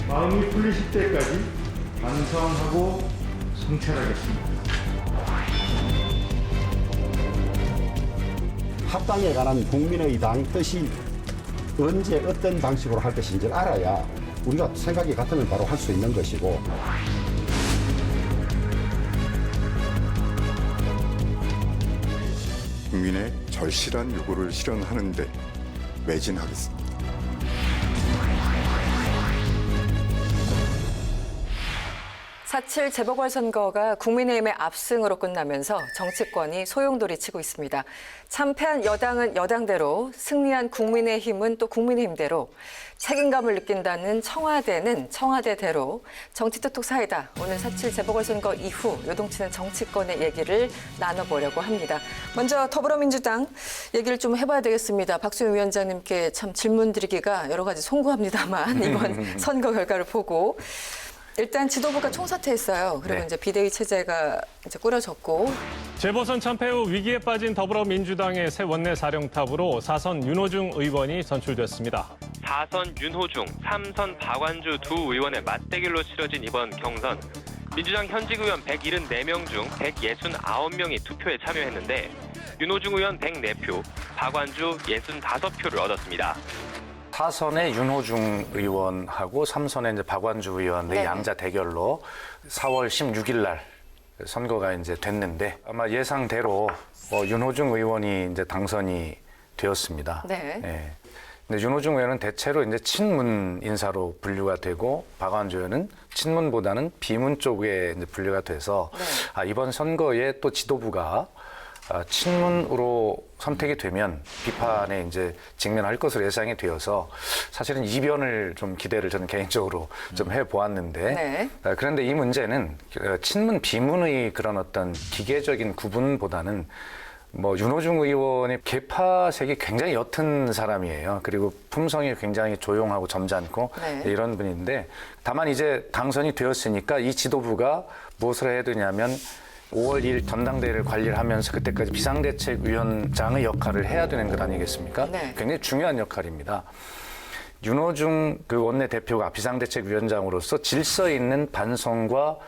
마음이 풀리실 때까지 반성하고 성찰하겠습니다. 합당에 관한 국민의당 뜻이 언제 어떤 방식으로 할 것인지를 알아야 우리가 생각이 같으면 바로 할 수 있는 것이고. 국민의 절실한 요구를 실현하는 데 매진하겠습니다. 사.7 재보궐선거가 국민의힘의 압승으로 끝나면서 정치권이 소용돌이 치고 있습니다. 참패한 여당은 여당대로, 승리한 국민의힘은 또 국민의힘대로, 책임감을 느낀다는 청와대는 청와대대로 정치토톡 사이다. 오늘 사.7 재보궐선거 이후 요동치는 정치권의 얘기를 나눠보려고 합니다. 먼저 더불어민주당 얘기를 좀 해봐야 되겠습니다. 박수영 위원장님께 참 질문 드리기가 여러 가지 송구합니다만 이번 선거 결과를 보고 일단 지도부가 총사퇴했어요. 그리고 이제 비대위 체제가 이제 꾸려졌고. 재보선 참패 후 위기에 빠진 더불어민주당의 새 원내 사령탑으로 4선 윤호중 의원이 선출됐습니다. 4선 윤호중, 3선 박완주 두 의원의 맞대결로 치러진 이번 경선. 민주당 현직 의원 174명 중 169명이 투표에 참여했는데 윤호중 의원 104표, 박완주 65표를 얻었습니다. 4선의 윤호중 의원하고 3선의 이제 박완주 의원의 양자 대결로 4월 16일 날 선거가 이제 됐는데 아마 예상대로 윤호중 의원이 이제 당선이 되었습니다. 네. 근데 윤호중 의원은 대체로 이제 친문 인사로 분류가 되고 박완주 의원은 친문보다는 비문 쪽에 이제 분류가 돼서 이번 선거에 또 지도부가 친문으로 선택이 되면 비판에 이제 직면할 것으로 예상이 되어서 사실은 이변을 좀 기대를 저는 개인적으로 좀 해보았는데 그런데 이 문제는 친문 비문의 그런 어떤 기계적인 구분보다는 뭐 윤호중 의원의 계파색이 굉장히 옅은 사람이에요. 그리고 품성이 굉장히 조용하고 점잖고 이런 분인데 다만 이제 당선이 되었으니까 이 지도부가 무엇을 해야 되냐면 5월 2일 전당대회를 관리를 하면서 그때까지 비상대책위원장의 역할을 해야 되는 것 아니겠습니까? 굉장히 중요한 역할입니다. 윤호중 그 원내대표가 비상대책위원장으로서 질서 있는 반성과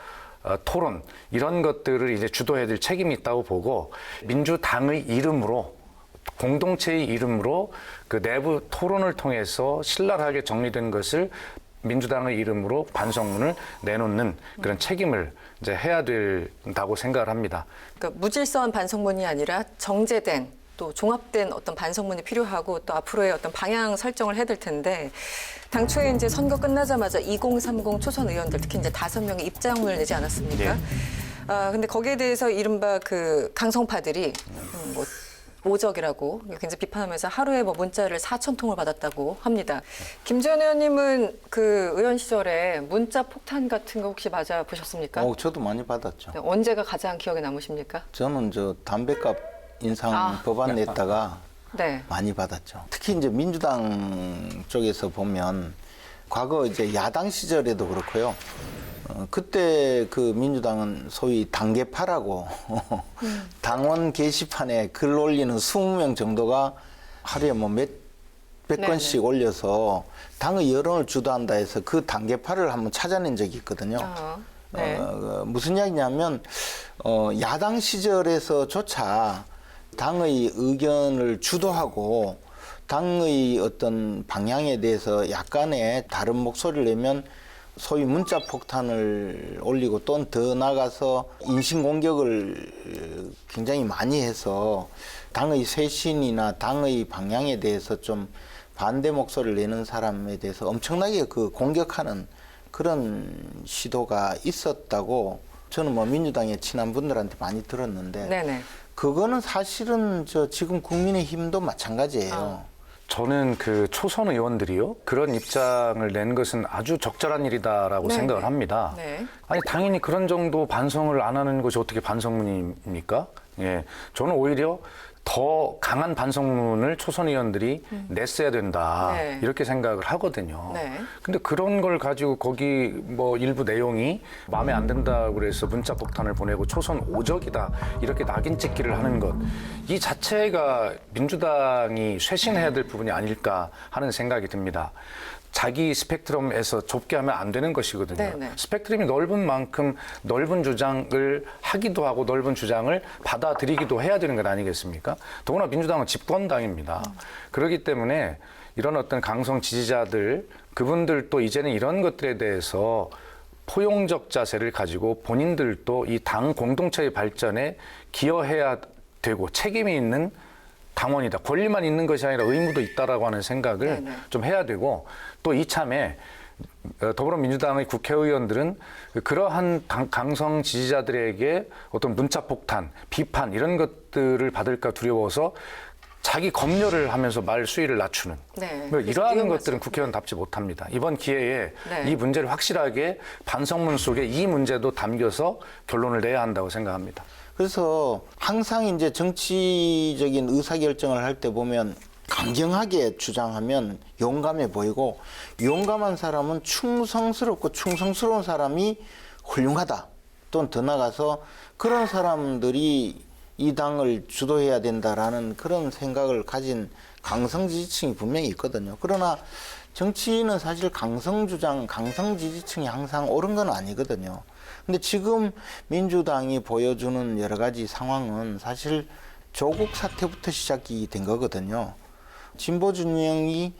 토론 이런 것들을 이제 주도해야 될 책임이 있다고 보고 민주당의 이름으로 공동체의 이름으로 그 내부 토론을 통해서 신랄하게 정리된 것을 민주당의 이름으로 반성문을 내놓는 그런 책임을 이제 해야 된다고 생각을 합니다. 그러니까 무질서한 반성문이 아니라 정제된 또 종합된 어떤 반성문이 필요하고 또 앞으로의 어떤 방향 설정을 해야 될 텐데 당초에 이제 선거 끝나자마자 2030 초선 의원들 특히 이제 5명의 입장문을 내지 않았습니까? 근데 거기에 대해서 이른바 그 강성파들이 뭐 모적이라고 굉장히 비판하면서 하루에 뭐 문자를 4,000통을 받았다고 합니다. 김재현 의원님은 그 의원 시절에 문자 폭탄 같은 거 혹시 맞아 보셨습니까? 저도 많이 받았죠. 언제가 가장 기억에 남으십니까? 저는 저 담배값 인상 법안 냈다가 많이 받았죠. 특히 이제 민주당 쪽에서 보면 과거 이제 야당 시절에도 그렇고요. 그때 그 민주당은 소위 당계파라고 당원 게시판에 글 올리는 20명 정도가 하루에 뭐 몇백 건씩 올려서 당의 여론을 주도한다 해서 그 당계파를 한번 찾아낸 적이 있거든요. 무슨 이야기냐면 야당 시절에서조차 당의 의견을 주도하고 당의 어떤 방향에 대해서 약간의 다른 목소리를 내면 소위 문자 폭탄을 올리고 또 더 나가서 인신공격을 굉장히 많이 해서 당의 쇄신이나 당의 방향에 대해서 좀 반대 목소리를 내는 사람에 대해서 엄청나게 그 공격하는 그런 시도가 있었다고 저는 뭐 민주당에 친한 분들한테 많이 들었는데 그거는 사실은 저 지금 국민의힘도 마찬가지예요. 저는 그 초선 의원들이요 그런 입장을 낸 것은 아주 적절한 일이다라고 네. 생각을 합니다. 네. 아니 당연히 그런 정도 반성을 안 하는 것이 어떻게 반성문입니까? 예, 저는 오히려 더 강한 반성문을 초선 의원들이 냈어야 된다 네. 이렇게 생각을 하거든요. 네. 근데 그런 걸 가지고 거기 뭐 일부 내용이 마음에 안 든다고 그래서 문자 폭탄을 보내고 초선 오적이다 이렇게 낙인 찍기를 하는 것 이 자체가 민주당이 쇄신해야 될 부분이 아닐까 하는 생각이 듭니다. 자기 스펙트럼에서 좁게 하면 안 되는 것이거든요. 네네. 스펙트럼이 넓은 만큼 넓은 주장을 하기도 하고 넓은 주장을 받아들이기도 해야 되는 것 아니겠습니까? 더구나 민주당은 집권당입니다. 그렇기 때문에 이런 어떤 강성 지지자들, 그분들도 이제는 이런 것들에 대해서 포용적 자세를 가지고 본인들도 이 당 공동체의 발전에 기여해야 되고 책임이 있는 당원이다. 권리만 있는 것이 아니라 의무도 있다라고 하는 생각을 네네. 좀 해야 되고 또 이참에 더불어민주당의 국회의원들은 그러한 강성 지지자들에게 어떤 문자 폭탄, 비판 이런 것들을 받을까 두려워서 자기 검열을 하면서 말 수위를 낮추는 네. 이러한 것들은 국회의원답지 못합니다. 이번 기회에 네. 이 문제를 확실하게 반성문 속에 이 문제도 담겨서 결론을 내야 한다고 생각합니다. 그래서 항상 이제 정치적인 의사결정을 할 때 보면 강경하게 주장하면 용감해 보이고 용감한 사람은 충성스럽고 충성스러운 사람이 훌륭하다. 또는 더 나아가서 그런 사람들이 이 당을 주도해야 된다라는 그런 생각을 가진 강성 지지층이 분명히 있거든요. 그러나 정치인은 사실 강성 주장, 강성 지지층이 항상 옳은 건 아니거든요. 근데 지금 민주당이 보여주는 여러 가지 상황은 사실 조국 사태부터 시작이 된 거거든요. 진보 진영이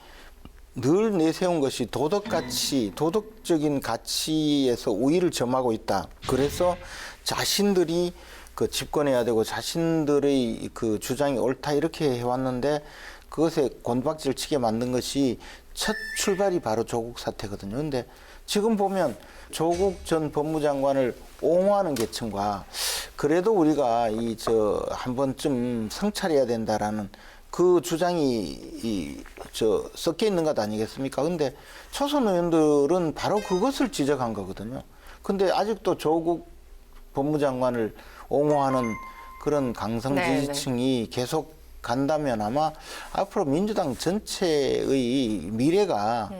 늘 내세운 것이 도덕가치, 도덕적인 가치에서 우위를 점하고 있다. 그래서 자신들이 그 집권해야 되고 자신들의 그 주장이 옳다 이렇게 해왔는데 그것에 곤박질 치게 만든 것이 첫 출발이 바로 조국 사태거든요. 근데 지금 보면 조국 전 법무장관을 옹호하는 계층과 그래도 우리가 한 번쯤 성찰해야 된다라는 그 주장이 섞여 있는 것 아니겠습니까? 근데 초선 의원들은 바로 그것을 지적한 거거든요. 근데 아직도 조국 법무장관을 옹호하는 그런 강성 지지층이 계속 간다면 아마 앞으로 민주당 전체의 미래가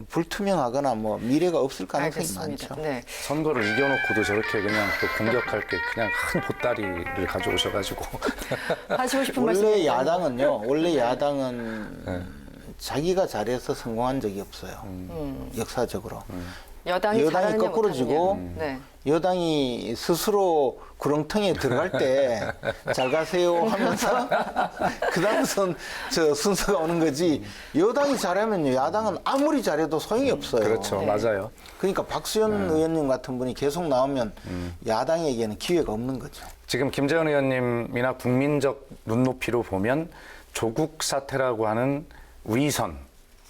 불투명하거나 뭐 미래가 없을 가능성이 알겠습니다. 많죠. 네. 선거를 이겨놓고도 저렇게 그냥 또 공격할 게 그냥 큰 보따리를 가져오셔가지고 하시고 싶은 말씀 원래 야당은요. 원래 야당은 자기가 잘해서 성공한 적이 없어요. 역사적으로. 여당이 잘하느냐 거꾸로 지고 못하느냐. 네. 여당이 스스로 구렁텅이에 들어갈 때 잘 가세요 하면서 그다음선 순서가 오는 거지. 여당이 잘하면요. 야당은 아무리 잘해도 소용이 없어요. 그렇죠. 맞아요. 그러니까 박수현 의원님 같은 분이 계속 나오면 야당에게는 기회가 없는 거죠. 지금 김재원 의원님이나 국민적 눈높이로 보면 조국 사태라고 하는 위선,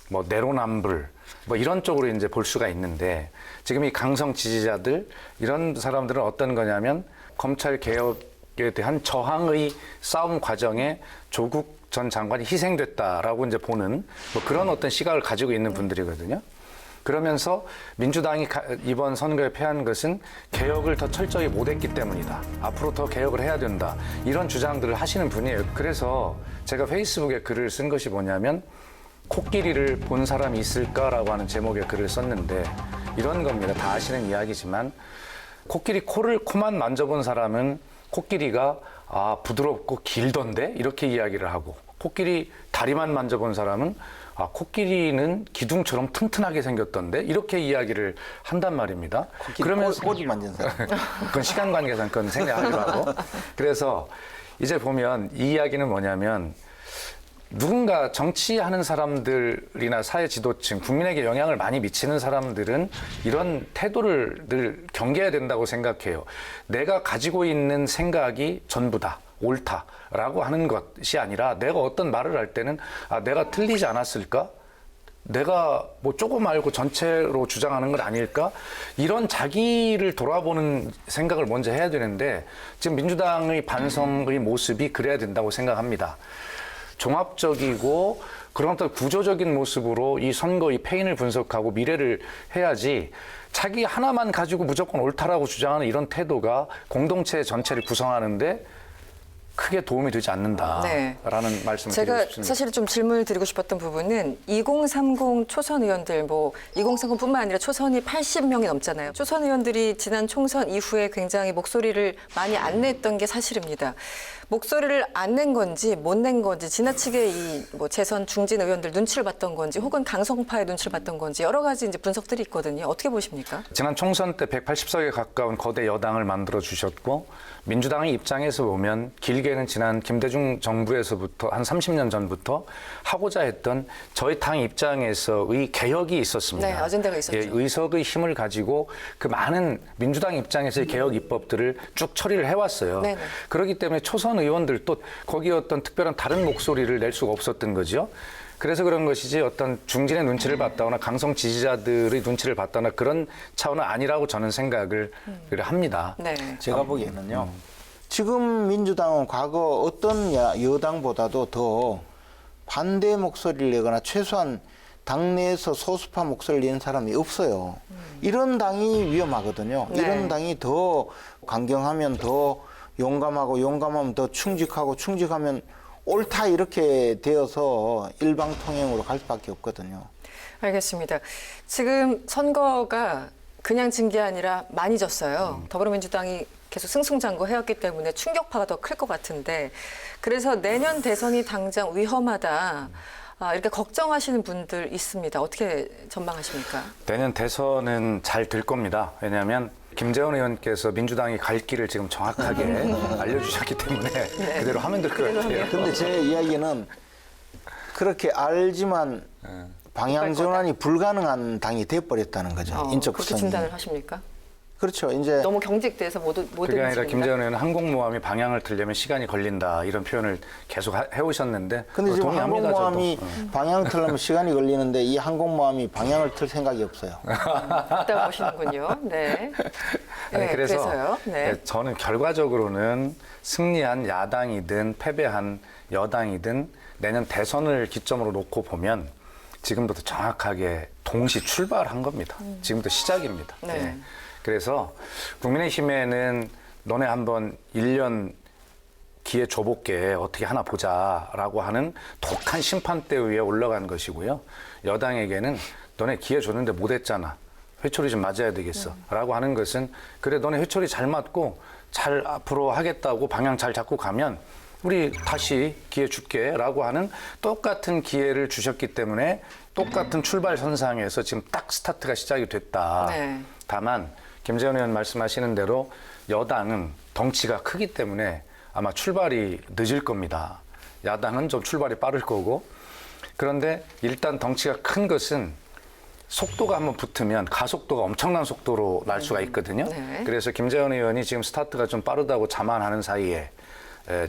뭐 내로남불, 뭐 이런 쪽으로 이제 볼 수가 있는데 지금 이 강성 지지자들 이런 사람들은 어떤 거냐면 검찰 개혁에 대한 저항의 싸움 과정에 조국 전 장관이 희생됐다라고 이제 보는 뭐 그런 어떤 시각을 가지고 있는 분들이거든요. 그러면서 민주당이 이번 선거에 패한 것은 개혁을 더 철저히 못했기 때문이다. 앞으로 더 개혁을 해야 된다. 이런 주장들을 하시는 분이에요. 그래서 제가 페이스북에 글을 쓴 것이 뭐냐면 코끼리를 본 사람이 있을까라고 하는 제목의 글을 썼는데 이런 겁니다. 다 아시는 이야기지만 코끼리 코만 만져본 사람은 코끼리가 부드럽고 길던데 이렇게 이야기를 하고 코끼리 다리만 만져본 사람은 코끼리는 기둥처럼 튼튼하게 생겼던데 이렇게 이야기를 한단 말입니다. 그러면서 꼬리 만진 사람. 그건 시간 관계상 그건 생략하기로 하고. 그래서 이제 보면 이 이야기는 뭐냐면 누군가 정치하는 사람들이나 사회 지도층, 국민에게 영향을 많이 미치는 사람들은 이런 태도를 늘 경계해야 된다고 생각해요. 내가 가지고 있는 생각이 전부다, 옳다라고 하는 것이 아니라 내가 어떤 말을 할 때는 내가 틀리지 않았을까? 내가 뭐 조금 알고 전체로 주장하는 건 아닐까? 이런 자기를 돌아보는 생각을 먼저 해야 되는데 지금 민주당의 반성의 모습이 그래야 된다고 생각합니다. 종합적이고 그런 어떤 구조적인 모습으로 이 선거 이 패인을 분석하고 미래를 해야지 자기 하나만 가지고 무조건 옳다라고 주장하는 이런 태도가 공동체 전체를 구성하는데 크게 도움이 되지 않는다라는 말씀을 드리고 제가 싶습니다. 사실 좀 질문을 드리고 싶었던 부분은 2030 초선 의원들, 뭐 2030뿐만 아니라 초선이 80명이 넘잖아요. 초선 의원들이 지난 총선 이후에 굉장히 목소리를 많이 안 냈던 게 사실입니다. 목소리를 안 낸 건지 못 낸 건지 지나치게 이 뭐 재선 중진 의원들 눈치를 봤던 건지 혹은 강성파의 눈치를 봤던 건지 여러 가지 이제 분석들이 있거든요. 어떻게 보십니까? 지난 총선 때 180석에 가까운 거대 여당을 만들어 주셨고 민주당의 입장에서 보면 길게는 지난 김대중 정부에서부터 한 30년 전부터 하고자 했던 저희 당 입장에서의 개혁이 있었습니다. 네, 아젠다가 있었죠. 예, 의석의 힘을 가지고 그 많은 민주당 입장에서의 개혁 입법들을 쭉 처리를 해왔어요. 네네. 그렇기 때문에 초선 의원들도 거기에 어떤 특별한 다른 목소리를 낼 수가 없었던 거죠. 그래서 그런 것이지 어떤 중진의 눈치를 봤다거나 강성 지지자들의 눈치를 봤다거나 그런 차원은 아니라고 저는 생각을 합니다. 네. 제가 보기에는요. 지금 민주당은 과거 어떤 여당보다도 더 반대 목소리를 내거나 최소한 당내에서 소수파 목소리를 내는 사람이 없어요. 이런 당이 위험하거든요. 네. 이런 당이 더 강경하면 더 용감하고 용감하면 더 충직하고 충직하면 옳다 이렇게 되어서 일방통행으로 갈 수밖에 없거든요. 알겠습니다. 지금 선거가 그냥 진 게 아니라 많이 졌어요. 더불어민주당이 계속 승승장구해왔기 때문에 충격파가 더 클 것 같은데 그래서 내년 대선이 당장 위험하다. 이렇게 걱정하시는 분들 있습니다. 어떻게 전망하십니까? 내년 대선은 잘 될 겁니다. 왜냐하면 김재원 의원께서 민주당이 갈 길을 지금 정확하게 알려주셨기 때문에 네. 그대로 하면 될 것 같아요. 근데 제 이야기는 그렇게 알지만 방향 전환이 불가능한 당이 돼버렸다는 거죠. 인적 그렇게 구성이. 진단을 하십니까? 그렇죠. 이제 너무 경직돼서 못 그게 아니라 김재원 의원은 항공모함이 방향을 틀려면 시간이 걸린다 이런 표현을 계속 해오셨는데 근데 지금 동의합니다, 항공모함이 저도. 방향 틀려면 시간이 걸리는데 이 항공모함이 방향을 틀 생각이 없어요. 있다 보시는군요. 네. 아니, 네, 그래서 그래서요. 네. 저는 결과적으로는 승리한 야당이든 패배한 여당이든 내년 대선을 기점으로 놓고 보면 지금부터 정확하게 동시 출발한 겁니다. 지금부터 시작입니다. 네. 예. 그래서 국민의힘에는 너네 한번 1년 기회 줘볼게 어떻게 하나 보자라고 하는 독한 심판대 위에 올라간 것이고요. 여당에게는 너네 기회 줬는데 못했잖아. 회초리 좀 맞아야 되겠어. 라고 하는 것은 그래 너네 회초리 잘 맞고 잘 앞으로 하겠다고 방향 잘 잡고 가면 우리 다시 기회 줄게 라고 하는 똑같은 기회를 주셨기 때문에 똑같은 출발선상에서 지금 딱 스타트가 시작이 됐다. 네. 다만 김재원 의원 말씀하시는 대로 여당은 덩치가 크기 때문에 아마 출발이 늦을 겁니다. 야당은 좀 출발이 빠를 거고 그런데 일단 덩치가 큰 것은 속도가 한번 붙으면 가속도가 엄청난 속도로 날 수가 있거든요. 네. 그래서 김재원 의원이 지금 스타트가 좀 빠르다고 자만하는 사이에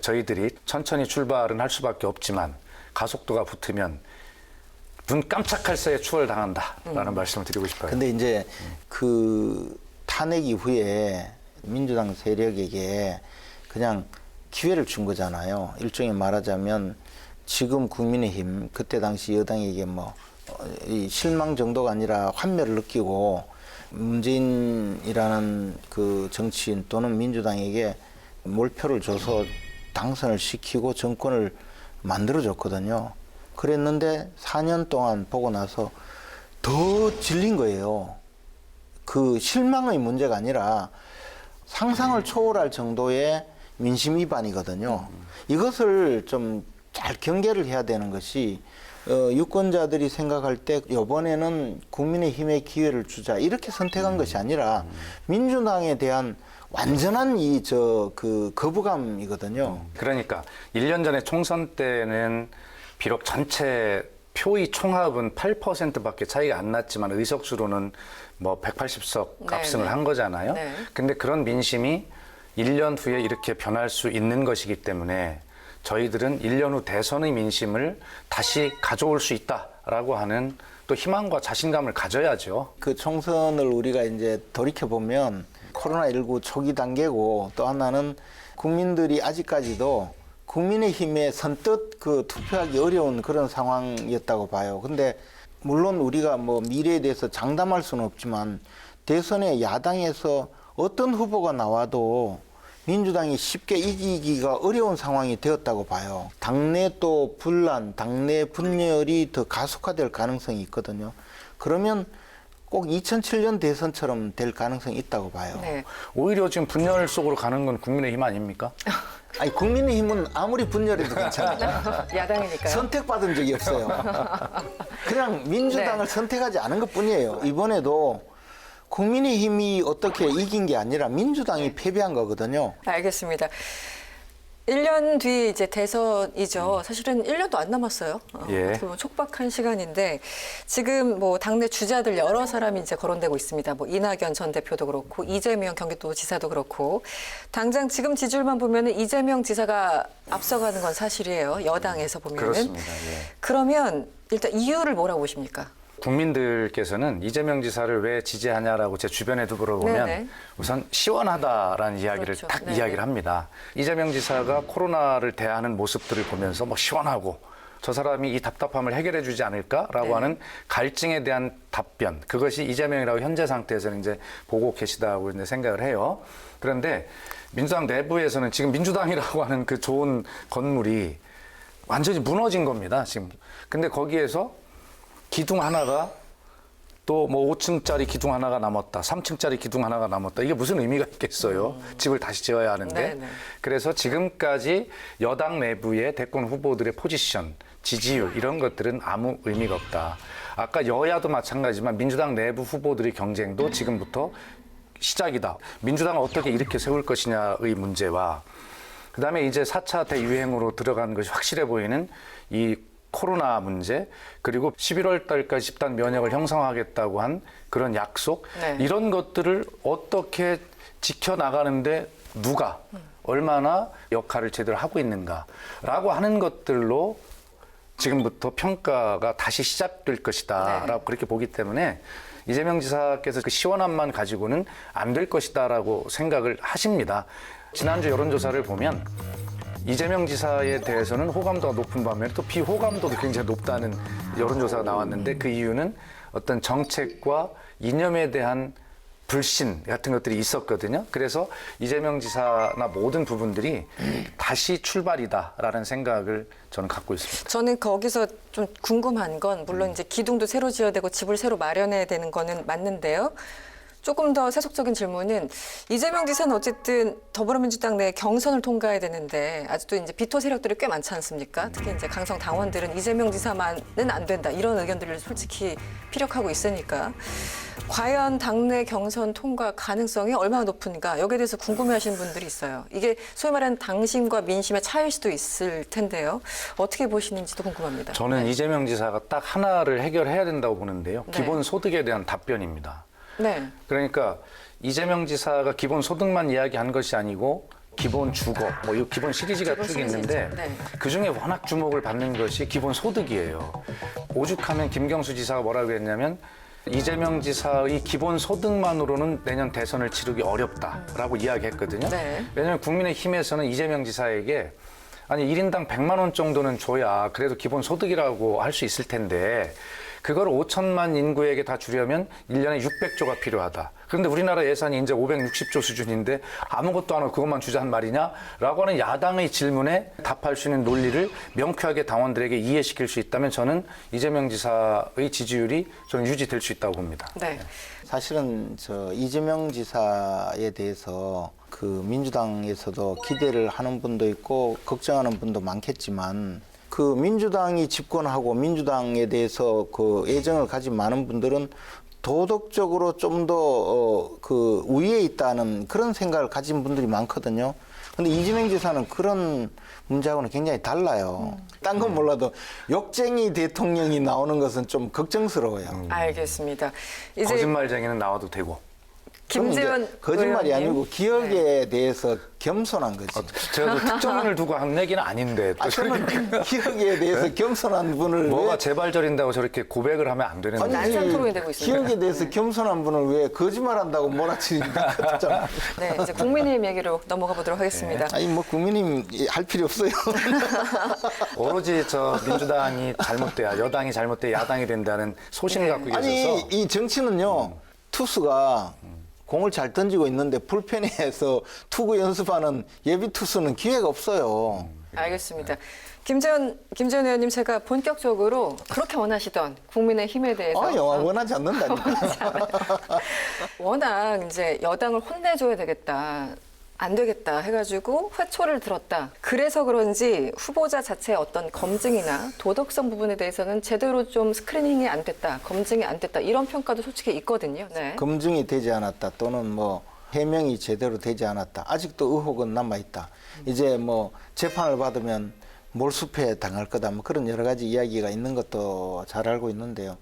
저희들이 천천히 출발은 할 수밖에 없지만 가속도가 붙으면 눈 깜짝할 새에 추월당한다라는 말씀을 드리고 싶어요. 근데 이제 그 탄핵 이후에 민주당 세력에게 그냥 기회를 준 거잖아요. 일종의 말하자면 지금 국민의힘 그때 당시 여당에게 이 실망 정도가 아니라 환멸을 느끼고 문재인이라는 그 정치인 또는 민주당에게 몰표를 줘서 당선을 시키고 정권을 만들어줬거든요. 그랬는데 4년 동안 보고 나서 더 질린 거예요. 그 실망의 문제가 아니라 상상을 초월할 정도의 민심 위반이거든요. 이것을 좀 잘 경계를 해야 되는 것이 유권자들이 생각할 때 이번에는 국민의힘에 기회를 주자 이렇게 선택한 것이 아니라 민주당에 대한 완전한 그 거부감이거든요. 그러니까 1년 전에 총선 때는 비록 전체 표의 총합은 8%밖에 차이가 안 났지만 의석수로는 180석 압승을 네. 한 거잖아요. 네. 근데 그런 민심이 1년 후에 이렇게 변할 수 있는 것이기 때문에 저희들은 1년 후 대선의 민심을 다시 가져올 수 있다라고 하는 또 희망과 자신감을 가져야죠. 그 총선을 우리가 이제 돌이켜보면 코로나19 초기 단계고 또 하나는 국민들이 아직까지도 국민의힘에 선뜻 그 투표하기 어려운 그런 상황이었다고 봐요. 근데 물론 우리가 뭐 미래에 대해서 장담할 수는 없지만 대선에 야당에서 어떤 후보가 나와도 민주당이 쉽게 이기기가 어려운 상황이 되었다고 봐요. 당내 또 분란, 당내 분열이 더 가속화될 가능성이 있거든요. 그러면 꼭 2007년 대선처럼 될 가능성이 있다고 봐요. 네. 오히려 지금 분열 속으로 가는 건 국민의힘 아닙니까? 아니 국민의힘은 아무리 분열해도 괜찮아요. 야당이니까요. 선택받은 적이 없어요. 그냥 민주당을 네. 선택하지 않은 것뿐이에요. 이번에도 국민의힘이 어떻게 이긴 게 아니라 민주당이 패배한 거거든요. 알겠습니다. 1년 뒤 이제 대선이죠. 사실은 1년도 안 남았어요. 예. 어떻게 보면 촉박한 시간인데 지금 뭐 당내 주자들 여러 사람이 이제 거론되고 있습니다. 뭐 이낙연 전 대표도 그렇고 이재명 경기도지사도 그렇고 당장 지금 지지율만 보면은 이재명 지사가 앞서가는 건 사실이에요. 여당에서 보면은. 그렇습니다. 예. 그러면 일단 이유를 뭐라고 보십니까? 국민들께서는 이재명 지사를 왜 지지하냐라고 제 주변에도 물어보면 네네. 우선 시원하다라는 이야기를 그렇죠. 딱 네네. 이야기를 합니다. 이재명 지사가 코로나를 대하는 모습들을 보면서 뭐 시원하고 저 사람이 이 답답함을 해결해 주지 않을까라고 네. 하는 갈증에 대한 답변, 그것이 이재명이라고 현재 상태에서는 이제 보고 계시다고 이제 생각을 해요. 그런데 민주당 내부에서는 지금 민주당이라고 하는 그 좋은 건물이 완전히 무너진 겁니다, 지금. 근데 거기에서 기둥 하나가 또 뭐 5층짜리 기둥 하나가 남았다, 3층짜리 기둥 하나가 남았다. 이게 무슨 의미가 있겠어요? 집을 다시 지어야 하는데. 네네. 그래서 지금까지 여당 내부의 대권 후보들의 포지션, 지지율 이런 것들은 아무 의미가 없다. 아까 여야도 마찬가지지만 민주당 내부 후보들의 경쟁도 지금부터 시작이다. 민주당을 어떻게 이렇게 세울 것이냐의 문제와 그다음에 이제 4차 대유행으로 들어간 것이 확실해 보이는 이 코로나 문제, 그리고 11월 달까지 집단 면역을 형성하겠다고 한 그런 약속, 네. 이런 것들을 어떻게 지켜나가는데 누가 얼마나 역할을 제대로 하고 있는가라고 하는 것들로 지금부터 평가가 다시 시작될 것이다라고 네. 그렇게 보기 때문에 이재명 지사께서 그 시원함만 가지고는 안 될 것이다라고 생각을 하십니다. 지난주 여론조사를 보면 이재명 지사에 대해서는 호감도가 높은 반면에 또 비호감도도 굉장히 높다는 여론조사가 나왔는데 그 이유는 어떤 정책과 이념에 대한 불신 같은 것들이 있었거든요. 그래서 이재명 지사나 모든 부분들이 다시 출발이다라는 생각을 저는 갖고 있습니다. 저는 거기서 좀 궁금한 건 물론 이제 기둥도 새로 지어야 되고 집을 새로 마련해야 되는 거는 맞는데요. 조금 더 세속적인 질문은 이재명 지사는 어쨌든 더불어민주당 내 경선을 통과해야 되는데 아직도 이제 비토 세력들이 꽤 많지 않습니까? 특히 이제 강성 당원들은 이재명 지사만은 안 된다 이런 의견들을 솔직히 피력하고 있으니까 과연 당내 경선 통과 가능성이 얼마나 높은가 여기에 대해서 궁금해하시는 분들이 있어요. 이게 소위 말하는 당심과 민심의 차이일 수도 있을 텐데요. 어떻게 보시는지도 궁금합니다. 저는 네. 이재명 지사가 딱 하나를 해결해야 된다고 보는데요. 네. 기본소득에 대한 답변입니다. 네. 그러니까 이재명 지사가 기본소득만 이야기한 것이 아니고 기본 주거, 뭐 이 기본 시리즈가 기본 쭉 시리즈 있는데 있죠. 네. 그중에 워낙 주목을 받는 것이 기본소득이에요. 오죽하면 김경수 지사가 뭐라고 했냐면 이재명 지사의 기본소득만으로는 내년 대선을 치르기 어렵다라고 이야기했거든요. 네. 왜냐하면 국민의힘에서는 이재명 지사에게 아니 1인당 100만 원 정도는 줘야 그래도 기본소득이라고 할 수 있을 텐데 그걸 5천만 인구에게 다 주려면 1년에 600조가 필요하다. 그런데 우리나라 예산이 이제 560조 수준인데 아무것도 안 하고 그것만 주자는 말이냐라고 하는 야당의 질문에 답할 수 있는 논리를 명쾌하게 당원들에게 이해시킬 수 있다면 저는 이재명 지사의 지지율이 저는 유지될 수 있다고 봅니다. 네. 사실은 저 이재명 지사에 대해서 그 민주당에서도 기대를 하는 분도 있고 걱정하는 분도 많겠지만 그 민주당이 집권하고 민주당에 대해서 그 애정을 가진 많은 분들은 도덕적으로 좀 더 그 우위에 있다는 그런 생각을 가진 분들이 많거든요. 근데 이재명 지사는 그런 문제하고는 굉장히 달라요. 딴 건 몰라도 욕쟁이 대통령이 나오는 것은 좀 걱정스러워요. 알겠습니다. 이제 거짓말쟁이는 나와도 되고. 김재원 이제 거짓말이 의원님. 아니고 기억에 대해서 겸손한 거지. 제가 또 특정인을 두고 한 얘기는 아닌데 또 저는 기억에 대해서 겸손한 분을 뭐가 왜 재발절인다고 저렇게 고백을 하면 안 되는데. 난상 토론이 되고 있습니다. 기억에 대해서 겸손한 분을 왜 거짓말한다고 몰아치니까 그렇잖아. 네, 이제 국민의힘 얘기로 넘어가 보도록 하겠습니다. 아니 뭐 국민님 할 필요 없어요. 오로지 저 민주당이 잘못돼야 여당이 잘못돼야 야당이 된다는 소신을 갖고 계셔서 아니 이 정치는요 투수가 공을 잘 던지고 있는데 불펜에서 투구 연습하는 예비 투수는 기회가 없어요. 알겠습니다. 김재원 의원님, 제가 본격적으로 그렇게 원하시던 국민의힘에 대해서 영화 원하지 않는다니까. 워낙 이제 여당을 혼내줘야 되겠다. 안 되겠다 해가지고 회초를 들었다. 그래서 그런지 후보자 자체의 어떤 검증이나 도덕성 부분에 대해서는 제대로 좀 스크리닝이 안 됐다, 검증이 안 됐다 이런 평가도 솔직히 있거든요. 네. 검증이 되지 않았다 또는 뭐 해명이 제대로 되지 않았다. 아직도 의혹은 남아 있다. 이제 뭐 재판을 받으면 몰수패 당할 거다. 뭐 그런 여러 가지 이야기가 있는 것도 잘 알고 있는데요.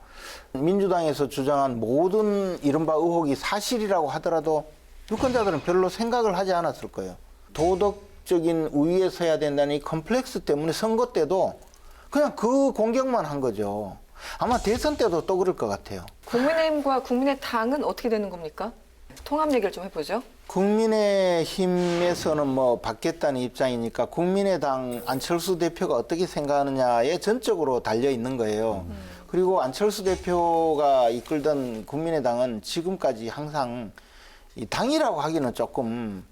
민주당에서 주장한 모든 이른바 의혹이 사실이라고 하더라도 유권자들은 별로 생각을 하지 않았을 거예요. 도덕적인 우위에 서야 된다는 이 컴플렉스 때문에 선거 때도 그냥 그 공격만 한 거죠. 아마 대선 때도 또 그럴 것 같아요. 국민의힘과 국민의당은 어떻게 되는 겁니까? 통합 얘기를 좀 해보죠. 국민의힘에서는 뭐 받겠다는 입장이니까 국민의당 안철수 대표가 어떻게 생각하느냐에 전적으로 달려 있는 거예요. 그리고 안철수 대표가 이끌던 국민의당은 지금까지 항상 이 당이라고 하기는 조금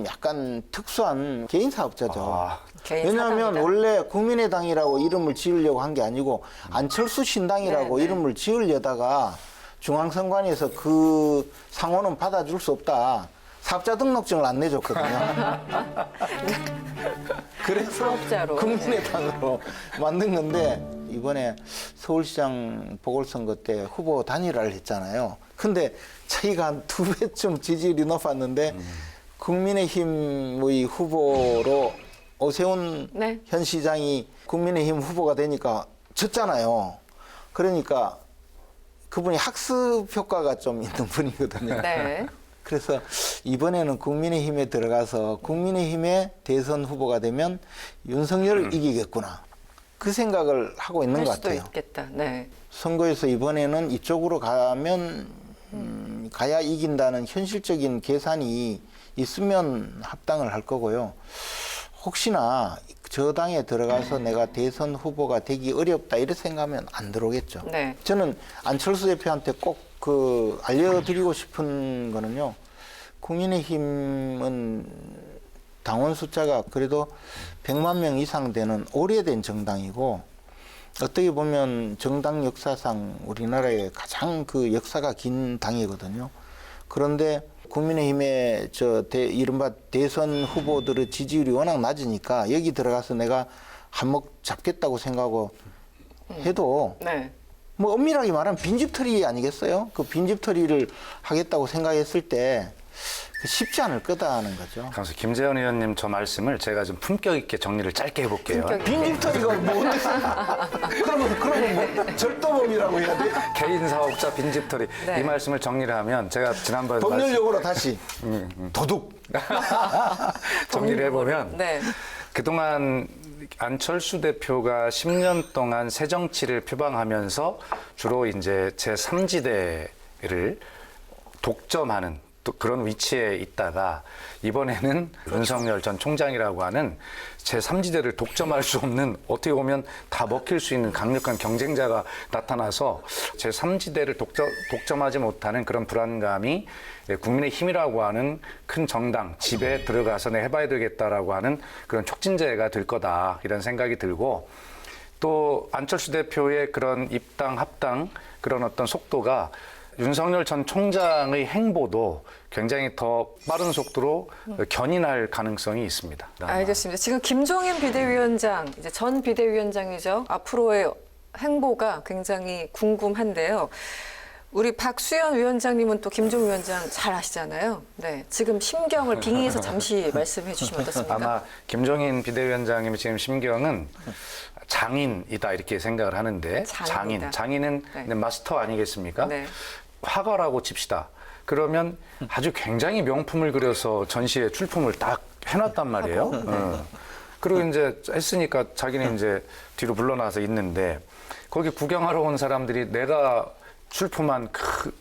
약간 특수한 개인 사업자죠. 개인 왜냐하면 사당이다. 원래 국민의당이라고 이름을 지으려고 한 게 아니고 안철수 신당이라고 네. 이름을 지으려다가 중앙선관위에서 그 상호는 받아줄 수 없다. 사업자 등록증을 안 내줬거든요. 그래서 사업자로. 국민의당으로 만든 건데 이번에 서울시장 보궐선거 때 후보 단일화를 했잖아요. 근데 차이가 한 2배쯤 지지율이 높았는데 국민의힘의 후보로 오세훈 네. 현 시장이 국민의힘 후보가 되니까 졌잖아요. 그러니까 그분이 학습 효과가 좀 있는 분이거든요. 네. 그래서 이번에는 국민의힘에 들어가서 국민의힘의 대선 후보가 되면 윤석열을 이기겠구나. 그 생각을 하고 있는 할 것 수도 같아요. 있겠다. 네. 선거에서 이번에는 이쪽으로 가면 가야 이긴다는 현실적인 계산이 있으면 합당을 할 거고요. 혹시나 저 당에 들어가서 내가 대선 후보가 되기 어렵다 이렇게 생각하면 안 들어오겠죠. 네. 저는 안철수 대표한테 꼭 알려드리고 싶은 거는요. 국민의힘은 당원 숫자가 그래도 100만 명 이상 되는 오래된 정당이고 어떻게 보면 정당 역사상 우리나라의 가장 그 역사가 긴 당이거든요. 그런데 국민의힘의 이른바 대선 후보들의 지지율이 워낙 낮으니까 여기 들어가서 내가 한몫 잡겠다고 생각하고 해도 네. 뭐 엄밀하게 말하면 빈집털이 아니겠어요? 그 빈집털이를 하겠다고 생각했을 때 쉽지 않을 거다는 거죠. 그래서 김재원 의원님 저 말씀을 제가 좀 품격 있게 정리를 짧게 해볼게요. 빈집털이가 뭐 그러면 뭐 절도범이라고 해야 돼? 개인 사업자 빈집털이 네. 이 말씀을 정리를 하면 제가 지난번에 법률용어로 다시 도둑 정리를 해보면 네. 그동안 안철수 대표가 10년 동안 새 정치를 표방하면서 주로 이제 제3지대를 독점하는 또 그런 위치에 있다가 이번에는 윤석열 전 총장이라고 하는 제3지대를 독점할 수 없는 어떻게 보면 다 먹힐 수 있는 강력한 경쟁자가 나타나서 제3지대를 독점하지 못하는 그런 불안감이 국민의힘이라고 하는 큰 정당 집에 들어가서 내 해봐야 되겠다라고 하는 그런 촉진제가 될 거다 이런 생각이 들고 또 안철수 대표의 그런 입당 합당 그런 어떤 속도가 윤석열 전 총장의 행보도 굉장히 더 빠른 속도로 견인할 가능성이 있습니다. 알겠습니다. 지금 김종인 비대위원장, 이제 전 비대위원장이죠. 앞으로의 행보가 굉장히 궁금한데요. 우리 박수현 위원장님은 또 김종인 위원장 잘 아시잖아요. 네, 지금 심경을 빙의해서 잠시 말씀해 주시면 어떻습니까? 아마 김종인 비대위원장님의 지금 심경은 장인이다 이렇게 생각을 하는데 장인이다. 장인은 네. 마스터 아니겠습니까? 네. 화가라고 칩시다. 그러면 아주 굉장히 명품을 그려서 전시에 출품을 딱 해놨단 말이에요. 그리고 이제 했으니까 자기는 이제 뒤로 물러나서 있는데 거기 구경하러 온 사람들이 내가 출품한 그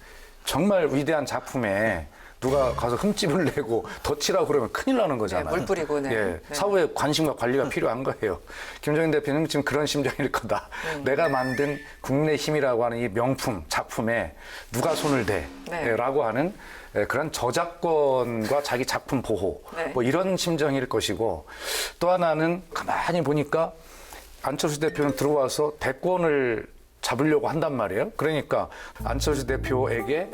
정말 위대한 작품에 누가 가서 흠집을 내고 덧칠하고 그러면 큰일 나는 거잖아요. 물 뿌리고. 네. 예, 사후에 관심과 관리가 필요한 거예요. 김정인 대표는 지금 그런 심정일 거다. 내가 만든 국민의힘이라고 하는 이 명품 작품에 누가 손을 대라고 하는 그런 저작권과 자기 작품 보호 뭐 이런 심정일 것이고, 또 하나는 가만히 보니까 안철수 대표는 들어와서 대권을 잡으려고 한단 말이에요. 그러니까 안철수 대표에게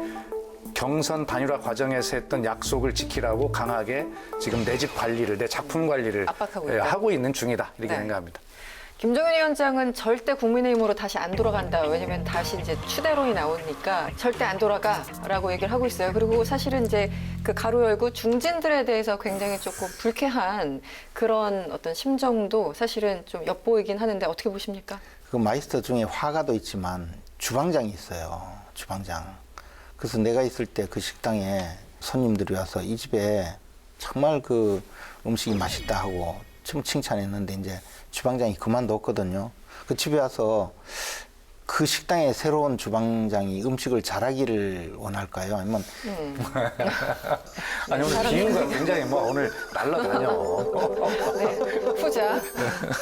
경선 단일화 과정에서 했던 약속을 지키라고 강하게 지금 내 집 관리를, 내 작품 관리를 하고 있는 중이다, 이렇게 생각합니다. 김정인 위원장은 절대 국민의힘으로 다시 안 돌아간다. 왜냐면 다시 이제 추대론이 나오니까 절대 안 돌아가라고 얘기를 하고 있어요. 그리고 사실은 이제 그 가로 열고 중진들에 대해서 굉장히 조금 불쾌한 그런 어떤 심정도 사실은 좀 엿보이긴 하는데 어떻게 보십니까? 그 마이스터 중에 화가도 있지만 주방장이 있어요. 주방장. 그래서 내가 있을 때 그 식당에 손님들이 와서 이 집에 정말 그 음식이 맛있다 하고 좀 칭찬했는데 이제 주방장이 그만뒀거든요. 그 집에 와서 그 식당에 새로운 주방장이 음식을 잘하기를 원할까요? 아니면 아니 오늘 비유가 굉장히 뭐 오늘 날라다녀. 후자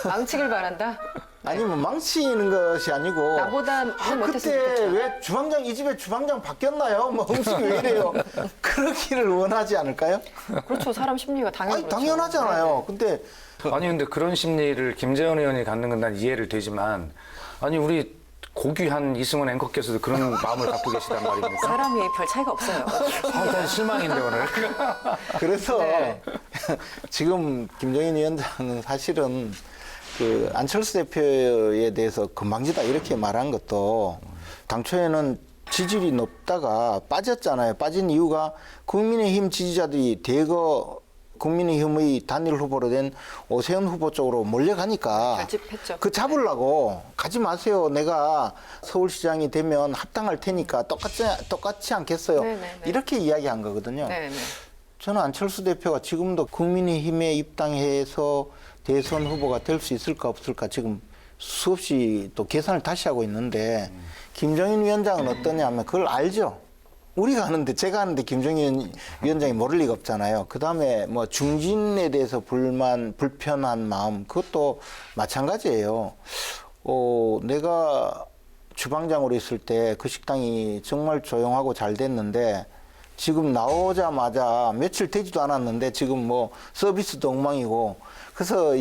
망치길 바란다. 아니면 망치는 것이 아니고 나보다 그때 왜 주방장 이 집에 주방장 바뀌었나요? 뭐 음식이 왜 이래요? 그러기를 원하지 않을까요? 그렇죠. 사람 심리가 당연히 아니, 당연하잖아요. 근데 근데 그런 심리를 김재원 의원이 갖는 건 난 이해를 되지만, 아니 우리 고귀한 이승원 앵커께서도 그런 마음을 갖고 계시단 말입니까? 사람이 별 차이가 없어요. 난 실망인데 오늘. 그래서 지금 김정인 위원장은 사실은 그 안철수 대표에 대해서 건방지다 이렇게 말한 것도 당초에는 지지율이 높다가 빠졌잖아요. 빠진 이유가 국민의힘 지지자들이 대거 국민의힘의 단일 후보로 된 오세훈 후보 쪽으로 몰려가니까 결집했죠. 그 잡으려고 가지 마세요. 내가 서울시장이 되면 합당할 테니까 똑같지 않겠어요. 네네네. 이렇게 이야기한 거거든요. 네네. 저는 안철수 대표가 지금도 국민의힘에 입당해서 대선 후보가 될 수 있을까 없을까 지금 수없이 또 계산을 다시 하고 있는데 김정인 위원장은 어떠냐면 그걸 알죠. 우리가 아는데 제가 아는데 김정인 위원장이 모를 리가 없잖아요. 그다음에 뭐 중진에 대해서 불편한 마음 그것도 마찬가지예요. 내가 주방장으로 있을 때 그 식당이 정말 조용하고 잘 됐는데 지금 나오자마자 며칠 되지도 않았는데 지금 뭐 서비스도 엉망이고 그래서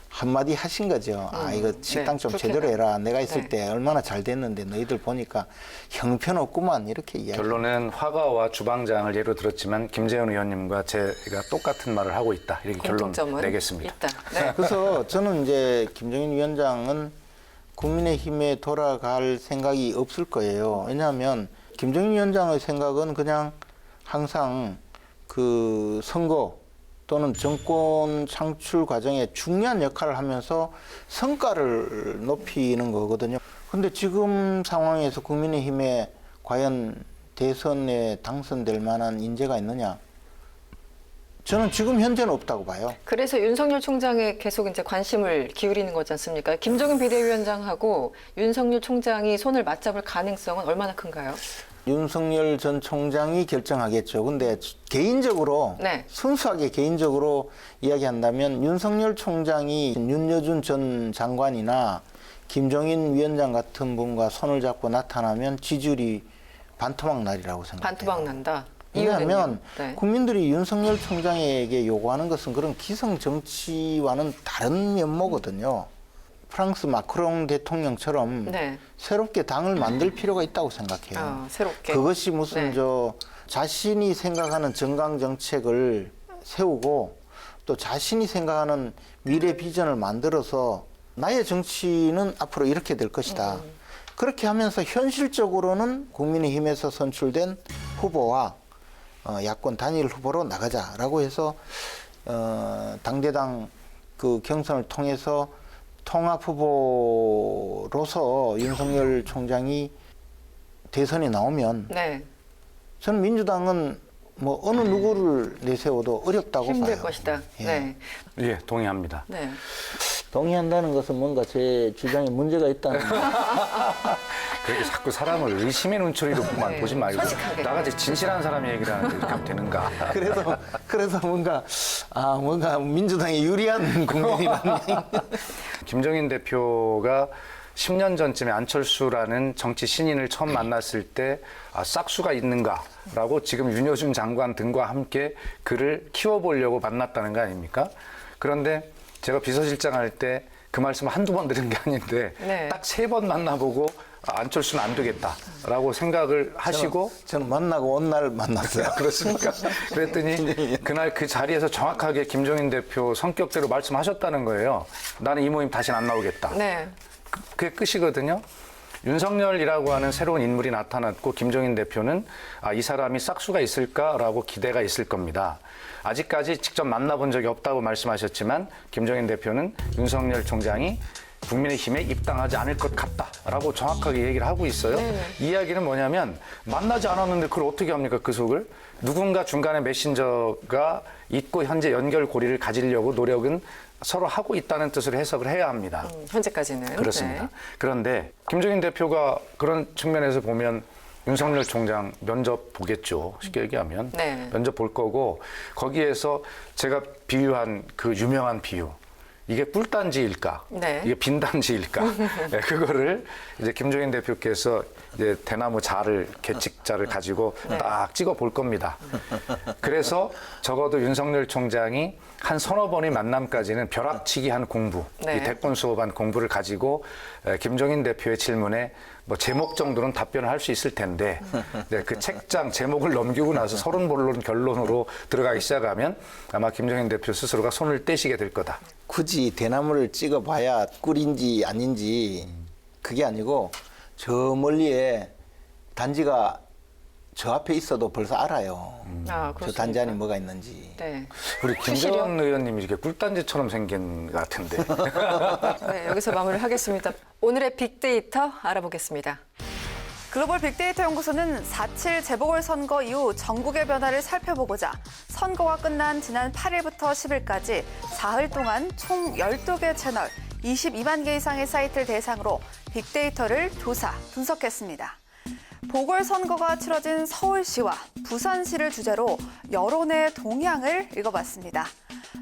한마디 하신 거죠. 이거 식당 좀 제대로 해라. 내가 있을 때 얼마나 잘 됐는데 너희들 보니까 형편없구만 이렇게 이야기. 결론은 화가와 주방장을 예로 들었지만 김재원 의원님과 제가 똑같은 말을 하고 있다. 이렇게 결론 내겠습니다. 네. 그래서 저는 이제 김정인 위원장은 국민의힘에 돌아갈 생각이 없을 거예요. 왜냐하면 김정인 위원장의 생각은 그냥 항상 그 선거 또는 정권 창출 과정에 중요한 역할을 하면서 성과를 높이는 거거든요. 근데 지금 상황에서 국민의힘에 과연 대선에 당선될 만한 인재가 있느냐? 저는 지금 현재는 없다고 봐요. 그래서 윤석열 총장에 계속 이제 관심을 기울이는 거지 않습니까? 김종인 비대위원장하고 윤석열 총장이 손을 맞잡을 가능성은 얼마나 큰가요? 윤석열 전 총장이 결정하겠죠. 근데 개인적으로 순수하게 개인적으로 이야기한다면 윤석열 총장이 윤여준 전 장관이나 김종인 위원장 같은 분과 손을 잡고 나타나면 지지율이 반토막 날이라고 생각해요. 반토막 난다. 왜냐하면 국민들이 윤석열 총장에게 요구하는 것은 그런 기성 정치와는 다른 면모거든요. 프랑스 마크롱 대통령처럼 새롭게 당을 만들 필요가 있다고 생각해요. 새롭게. 그것이 무슨 자신이 생각하는 정강 정책을 세우고 또 자신이 생각하는 미래 비전을 만들어서 나의 정치는 앞으로 이렇게 될 것이다. 그렇게 하면서 현실적으로는 국민의힘에서 선출된 후보와 야권 단일 후보로 나가자라고 해서 당대당 그 경선을 통해서 통합 후보로서 윤석열 총장이 대선에 나오면 저는 민주당은 뭐 어느 누구를 내세워도 어렵다고 힘들 봐요. 것이다. 예. 네. 예, 동의합니다. 네. 동의한다는 것은 뭔가 제 주장에 문제가 있다는 그렇게 자꾸 사람을 의심의 눈초리로만 네, 보지 말고 솔직하게. 나같이 진실한 사람이 얘기를 하는데 이렇게 하면 되는가. 그래서 뭔가 민주당에 유리한 국민이라는 김종인 대표가 10년 전쯤에 안철수라는 정치 신인을 처음 만났을 때 싹수가 있는가라고 지금 윤여준 장관 등과 함께 그를 키워보려고 만났다는 거 아닙니까? 그런데 제가 비서실장 할 때 그 말씀을 한두 번 들은 게 아닌데 네. 딱 3번 만나보고 안철수는 안 되겠다라고 생각을 하시고 저는 만나고 온 날 만났어요. 그렇습니까? 그랬더니 그날 그 자리에서 정확하게 김종인 대표 성격대로 말씀하셨다는 거예요. 나는 이 모임 다시는 안 나오겠다. 네. 그게 끝이거든요. 윤석열이라고 하는 새로운 인물이 나타났고 김종인 대표는 이 사람이 싹수가 있을까라고 기대가 있을 겁니다. 아직까지 직접 만나본 적이 없다고 말씀하셨지만 김종인 대표는 윤석열 총장이 국민의힘에 입당하지 않을 것 같다라고 정확하게 얘기를 하고 있어요. 이야기는 뭐냐면 만나지 않았는데 그걸 어떻게 합니까? 그 속을. 누군가 중간에 메신저가 있고 현재 연결고리를 가지려고 노력은 서로 하고 있다는 뜻으로 해석을 해야 합니다. 현재까지는. 그렇습니다. 네. 그런데 김종인 대표가 그런 측면에서 보면 윤석열 총장 면접 보겠죠. 쉽게 얘기하면. 네. 면접 볼 거고 거기에서 제가 비유한 그 유명한 비유. 이게 꿀단지일까? 네. 이게 빈단지일까? 네, 그거를 이제 김종인 대표께서 이제 대나무 자를, 계측자를 가지고 딱 찍어 볼 겁니다. 그래서 적어도 윤석열 총장이 한 서너 번의 만남까지는 벼락치기 한 공부, 네. 이 대권 수업한 공부를 가지고 김종인 대표의 질문에 뭐 제목 정도는 답변을 할 수 있을 텐데 네, 그 책장 제목을 넘기고 나서 서론본론 결론으로 들어가기 시작하면 아마 김종인 대표 스스로가 손을 떼시게 될 거다. 굳이 대나무를 찍어봐야 꿀인지 아닌지 그게 아니고 저 멀리에 단지가 저 앞에 있어도 벌써 알아요. 아, 저 단지 안에 뭐가 있는지. 네. 우리 김정은 의원님이 이렇게 꿀단지처럼 생긴 것 같은데. 네, 여기서 마무리를 하겠습니다. 오늘의 빅데이터 알아보겠습니다. 글로벌 빅데이터 연구소는 4.7 재보궐선거 이후 전국의 변화를 살펴보고자 선거가 끝난 지난 8일부터 10일까지 사흘 동안 총 12개 채널 22만 개 이상의 사이트를 대상으로 빅데이터를 조사, 분석했습니다. 보궐선거가 치러진 서울시와 부산시를 주제로 여론의 동향을 읽어봤습니다.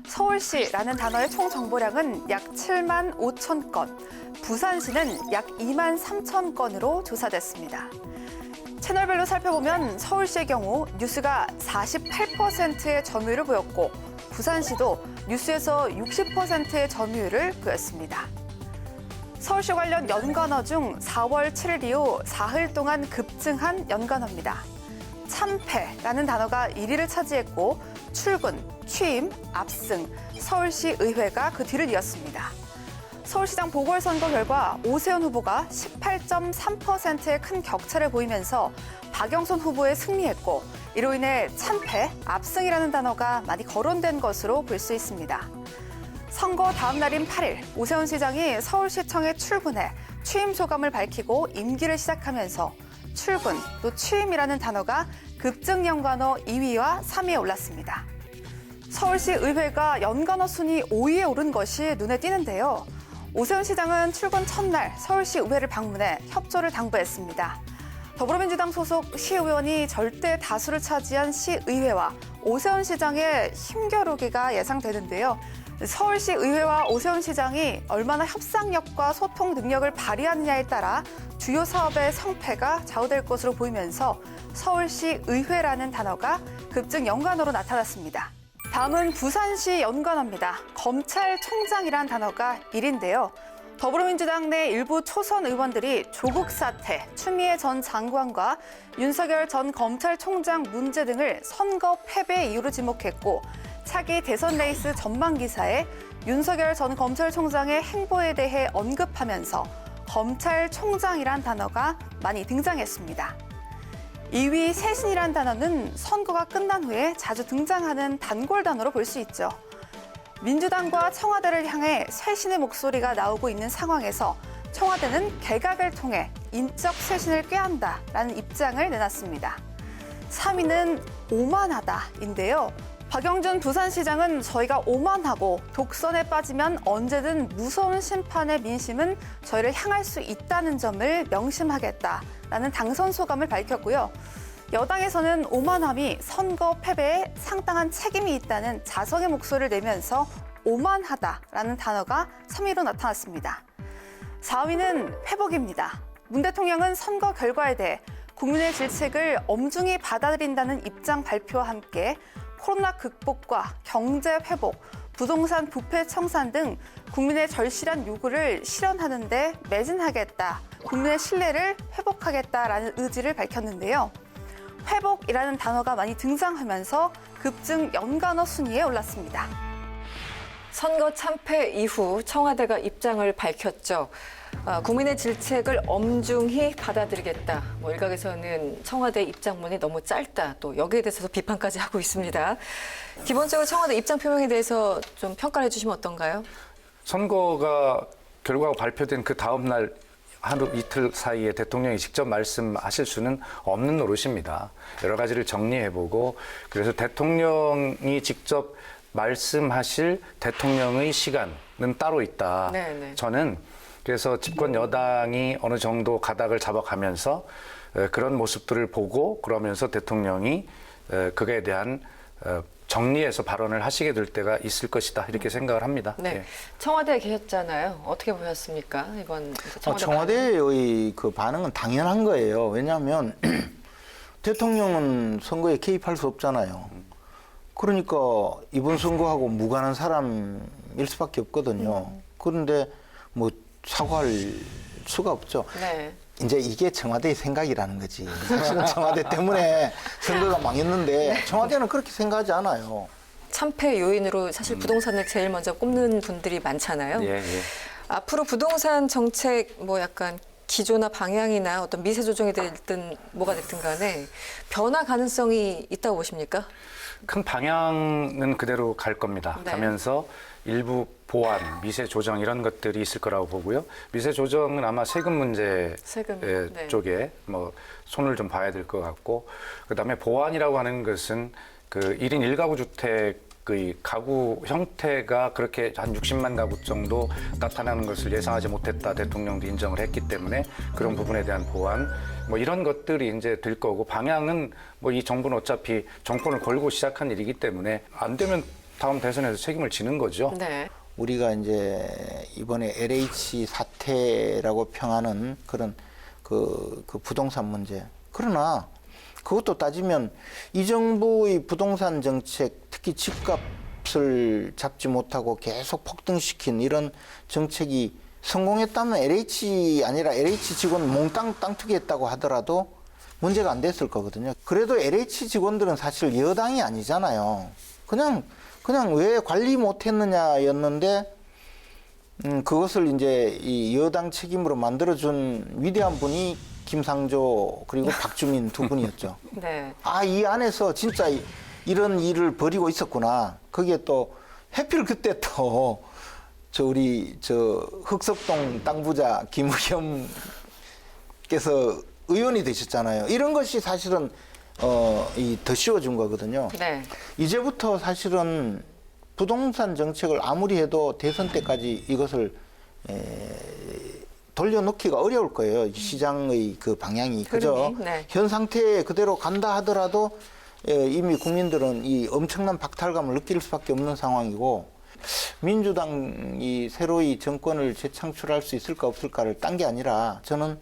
서울시라는 단어의 총 정보량은 약 7만 5천 건, 부산시는 약 2만 3천 건으로 조사됐습니다. 채널별로 살펴보면 서울시의 경우 뉴스가 48%의 점유율을 보였고 부산시도 뉴스에서 60%의 점유율을 보였습니다. 서울시 관련 연관어 중 4월 7일 이후 사흘 동안 급증한 연관어입니다. 참패라는 단어가 1위를 차지했고 출근, 취임, 압승, 서울시 의회가 그 뒤를 이었습니다. 서울시장 보궐선거 결과 오세훈 후보가 18.3%의 큰 격차를 보이면서 박영선 후보에 승리했고 이로 인해 참패, 압승이라는 단어가 많이 거론된 것으로 볼 수 있습니다. 선거 다음 날인 8일 오세훈 시장이 서울시청에 출근해 취임 소감을 밝히고 임기를 시작하면서 출근 또 취임이라는 단어가 급증 연관어 2위와 3위에 올랐습니다. 서울시 의회가 연관어 순위 5위에 오른 것이 눈에 띄는데요. 오세훈 시장은 출근 첫날 서울시 의회를 방문해 협조를 당부했습니다. 더불어민주당 소속 시의원이 절대 다수를 차지한 시의회와 오세훈 시장의 힘겨루기가 예상되는데요. 서울시 의회와 오세훈 시장이 얼마나 협상력과 소통 능력을 발휘하느냐에 따라 주요 사업의 성패가 좌우될 것으로 보이면서 서울시 의회라는 단어가 급증 연관어로 나타났습니다. 다음은 부산시 연관어입니다. 검찰총장이란 단어가 1인데요. 더불어민주당 내 일부 초선 의원들이 조국 사태, 추미애 전 장관과 윤석열 전 검찰총장 문제 등을 선거 패배 이유로 지목했고 차기 대선 레이스 전망 기사에 윤석열 전 검찰총장의 행보에 대해 언급하면서 검찰총장이란 단어가 많이 등장했습니다. 2위 쇄신이란 단어는 선거가 끝난 후에 자주 등장하는 단골 단어로 볼 수 있죠. 민주당과 청와대를 향해 쇄신의 목소리가 나오고 있는 상황에서 청와대는 개각을 통해 인적 쇄신을 꾀한다라는 입장을 내놨습니다. 3위는 오만하다인데요. 박영준 부산시장은 저희가 오만하고 독선에 빠지면 언제든 무서운 심판의 민심은 저희를 향할 수 있다는 점을 명심하겠다라는 당선 소감을 밝혔고요. 여당에서는 오만함이 선거 패배에 상당한 책임이 있다는 자성의 목소리를 내면서 오만하다라는 단어가 3위로 나타났습니다. 4위는 회복입니다. 문 대통령은 선거 결과에 대해 국민의 질책을 엄중히 받아들인다는 입장 발표와 함께 코로나 극복과 경제 회복, 부동산 부패 청산 등 국민의 절실한 요구를 실현하는 데 매진하겠다, 국민의 신뢰를 회복하겠다라는 의지를 밝혔는데요. 회복이라는 단어가 많이 등장하면서 급증 연관어 순위에 올랐습니다. 선거 참패 이후 청와대가 입장을 밝혔죠. 국민의 질책을 엄중히 받아들이겠다. 일각에서는 청와대 입장문이 너무 짧다. 또 여기에 대해서도 비판까지 하고 있습니다. 기본적으로 청와대 입장 표명에 대해서 좀 평가를 해주시면 어떤가요? 선거가 결과가 발표된 그 다음 날 하루 이틀 사이에 대통령이 직접 말씀하실 수는 없는 노릇입니다. 여러 가지를 정리해보고 그래서 대통령이 직접 말씀하실 대통령의 시간은 따로 있다. 네네. 저는 그래서 집권 여당이 어느 정도 가닥을 잡아가면서 그런 모습들을 보고 그러면서 대통령이 그에 대한 정리해서 발언을 하시게 될 때가 있을 것이다 이렇게 생각을 합니다. 네, 예. 청와대에 계셨잖아요. 어떻게 보셨습니까? 이번 청와대의 그 반응은 당연한 거예요. 왜냐하면 대통령은 선거에 개입할 수 없잖아요. 그러니까 이번 선거하고 무관한 사람일 수밖에 없거든요. 그런데 뭐 사과할 수가 없죠. 네. 이제 이게 청와대의 생각이라는 거지. 사실은 청와대 때문에 선거가 망했는데 청와대는 그렇게 생각하지 않아요. 참패 요인으로 사실 부동산을 제일 먼저 꼽는 분들이 많잖아요. 예, 예. 앞으로 부동산 정책 약간 기조나 방향이나 어떤 미세 조정이 됐든 뭐가 됐든 간에 변화 가능성이 있다고 보십니까? 큰 방향은 그대로 갈 겁니다. 네. 가면서 일부 보완, 미세 조정 이런 것들이 있을 거라고 보고요. 미세 조정은 아마 세금 문제 네. 쪽에 손을 좀 봐야 될 것 같고, 그다음에 보완이라고 하는 것은 그 1인 1가구 주택의 가구 형태가 그렇게 한 60만 가구 정도 나타나는 것을 예상하지 못했다. 대통령도 인정을 했기 때문에 그런 부분에 대한 보완, 이런 것들이 이제 될 거고, 방향은 이 정부는 어차피 정권을 걸고 시작한 일이기 때문에 안 되면 다음 대선에서 책임을 지는 거죠. 네. 우리가 이제 이번에 LH 사태라고 평하는 그런 그 부동산 문제. 그러나 그것도 따지면 이 정부의 부동산 정책, 특히 집값을 잡지 못하고 계속 폭등시킨 이런 정책이 성공했다면 LH 아니라 LH 직원 몽땅 땅 투기했다고 하더라도 문제가 안 됐을 거거든요. 그래도 LH 직원들은 사실 여당이 아니잖아요. 그냥 왜 관리 못했느냐였는데 그것을 이제 이 여당 책임으로 만들어준 위대한 분이 김상조 그리고 박주민 두 분이었죠. 네. 이 안에서 진짜 이런 일을 벌이고 있었구나. 거기에 또 해필 그때 또 우리 흑석동 땅 부자 김의겸께서 의원이 되셨잖아요. 이런 것이 사실은 더 씌워준 거거든요. 네. 이제부터 사실은 부동산 정책을 아무리 해도 대선 때까지 이것을 돌려놓기가 어려울 거예요. 시장의 그 방향이. 그죠? 네. 현 상태에 그대로 간다 하더라도 이미 국민들은 이 엄청난 박탈감을 느낄 수밖에 없는 상황이고, 민주당이 새로이 정권을 재창출할 수 있을까 없을까를 딴 게 아니라 저는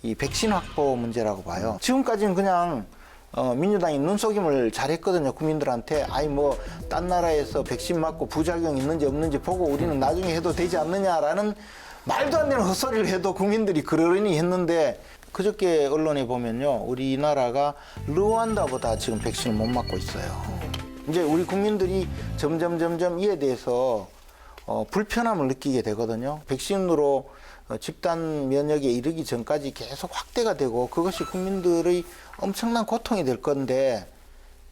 이 백신 확보 문제라고 봐요. 지금까지는 그냥 민주당이 눈속임을 잘했거든요. 국민들한테 딴 나라에서 백신 맞고 부작용 있는지 없는지 보고 우리는 나중에 해도 되지 않느냐라는 말도 안 되는 헛소리를 해도 국민들이 그러려니 했는데, 그저께 언론에 보면요, 우리나라가 르완다보다 지금 백신을 못 맞고 있어요. 이제 우리 국민들이 점점 이에 대해서 불편함을 느끼게 되거든요. 백신으로 집단 면역에 이르기 전까지 계속 확대가 되고 그것이 국민들의 엄청난 고통이 될 건데,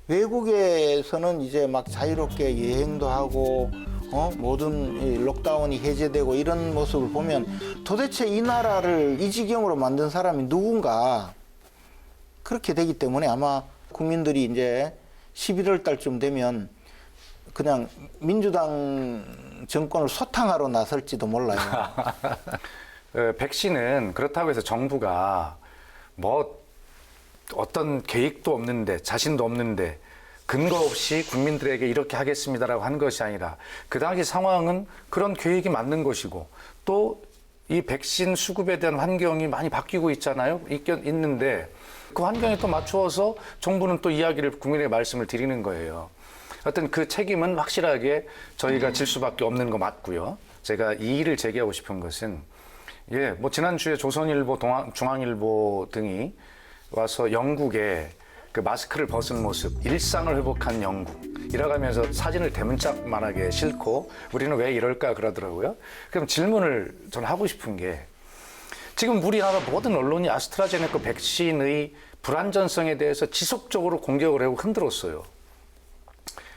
외국에서는 이제 막 자유롭게 여행도 하고 모든 록다운이 해제되고 이런 모습을 보면 도대체 이 나라를 이 지경으로 만든 사람이 누군가, 그렇게 되기 때문에 아마 국민들이 이제 11월 달쯤 되면 그냥 민주당 정권을 소탕하러 나설지도 몰라요. 백신은 그렇다고 해서 정부가 뭐 어떤 계획도 없는데 자신도 없는데 근거 없이 국민들에게 이렇게 하겠습니다라고 한 것이 아니라 그 당시 상황은 그런 계획이 맞는 것이고 또 이 백신 수급에 대한 환경이 많이 바뀌고 있잖아요. 있는데 그 환경에 또 맞추어서 정부는 또 이야기를 국민에게 말씀을 드리는 거예요. 어떤 그 책임은 확실하게 저희가 질 수밖에 없는 거 맞고요. 제가 이의를 제기하고 싶은 것은 뭐 지난주에 조선일보, 중앙일보 등이 와서 영국에 그 마스크를 벗은 모습, 일상을 회복한 영국 이라가면서 사진을 대문짝만하게 싣고 우리는 왜 이럴까 그러더라고요. 그럼 질문을 저는 하고 싶은 게 지금 우리나라 모든 언론이 아스트라제네카 백신의 불안전성에 대해서 지속적으로 공격을 하고 흔들었어요.